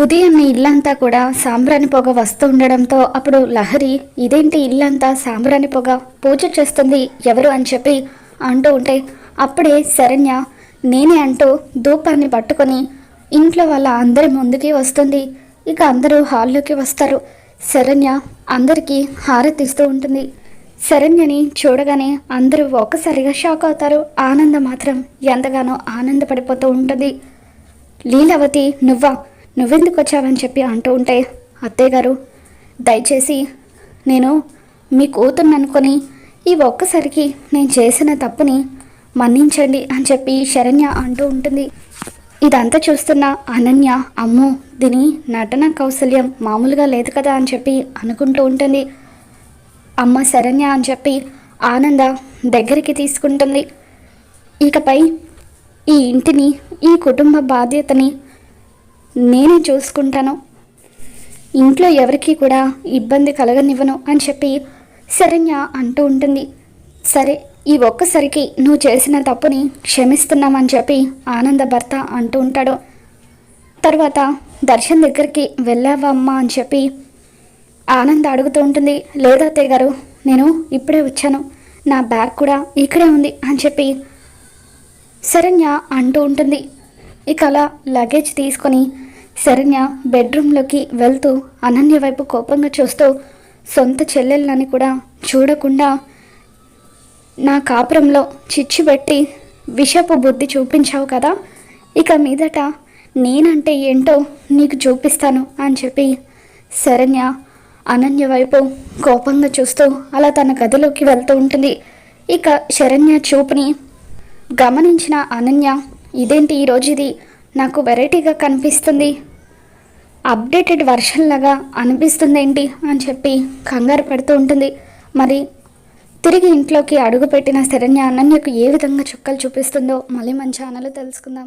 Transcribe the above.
ఉదయాన్నే ఇల్లంతా కూడా సాంబ్రాణి పొగ వస్తూ ఉండడంతో అప్పుడు లహరి ఇదేంటి ఇల్లంతా సాంబ్రాణి పొగ, పూజ చేస్తుంది ఎవరు అని చెప్పి అంటూ ఉంటే అప్పుడే శరణ్య నేనే అంటూ ధూపాన్ని పట్టుకొని ఇంట్లో వాళ్ళ అందరి ముందుకి వస్తుంది. ఇక అందరూ హాల్లోకి వస్తారు. శరణ్య అందరికీ హారతిస్తూ ఉంటుంది. శరణ్యని చూడగానే అందరూ ఒక్కసారిగా షాక్ అవుతారు. ఆనందం మాత్రం ఎంతగానో ఆనందపడిపోతూ ఉంటుంది. లీలావతి నువ్వెందుకు వచ్చావని చెప్పి అంటూ ఉంటే అత్తయ్య గారు దయచేసి నేను మీ కూతుర్ని అనుకొని ఈ ఒక్కసారికి నేను చేసిన తప్పుని మన్నించండి అని చెప్పి శరణ్య అంటూ ఉంటుంది. ఇదంతా చూస్తున్న అనన్య అమ్మో దీని నటన కౌశల్యం మామూలుగా లేదు కదా అని చెప్పి అనుకుంటూ ఉంటుంది. అమ్మ శరణ్య అని చెప్పి ఆనంద దగ్గరికి తీసుకుంటుంది. ఇకపై ఈ ఇంటిని ఈ కుటుంబ బాధ్యతని నేనే చూసుకుంటాను, ఇంట్లో ఎవరికి కూడా ఇబ్బంది కలగనివ్వను అని చెప్పి శరణ్య అంటూ ఉంటుంది. సరే ఈ ఒక్కసారికి నువ్వు చేసిన తప్పుని క్షమిస్తున్నామని చెప్పి ఆనంద భర్త అంటూ ఉంటాడు. తర్వాత దర్శన్ దగ్గరికి వెళ్ళావా అమ్మా అని చెప్పి ఆనంద్ అడుగుతూ ఉంటుంది. లేదా అత్తయ్య గారు నేను ఇప్పుడే వచ్చాను, నా బ్యాగ్ కూడా ఇక్కడే ఉంది అని చెప్పి శరణ్య అంటూ ఉంటుంది. ఇక అలా లగేజ్ తీసుకొని శరణ్య బెడ్రూమ్లోకి వెళ్తూ అనన్య వైపు కోపంగా చూస్తూ సొంత చెల్లెళ్ళని కూడా చూడకుండా నా కాపురంలో చిచ్చు పెట్టి విషపు బుద్ధి చూపించావు కదా, ఇక మీదట నేనంటే ఏంటో నీకు చూపిస్తాను అని చెప్పి శరణ్య అనన్య వైపు కోపంగా చూస్తూ అలా తన గదిలోకి వెళ్తూ ఉంటుంది. ఇక శరణ్య చూపుని గమనించిన అనన్య ఇదేంటి ఈరోజు ఇది నాకు వెరైటీగా కనిపిస్తుంది, అప్డేటెడ్ వర్షన్ లాగా అనిపిస్తుంది ఏంటి అని చెప్పి కంగారు పడుతూ ఉంటుంది. మరి తిరిగి ఇంట్లోకి అడుగుపెట్టిన శరణ్య అనన్యకు ఏ విధంగా చుక్కలు చూపిస్తుందో మళ్ళీ మన ఛానల్లో తెలుసుకుందాం.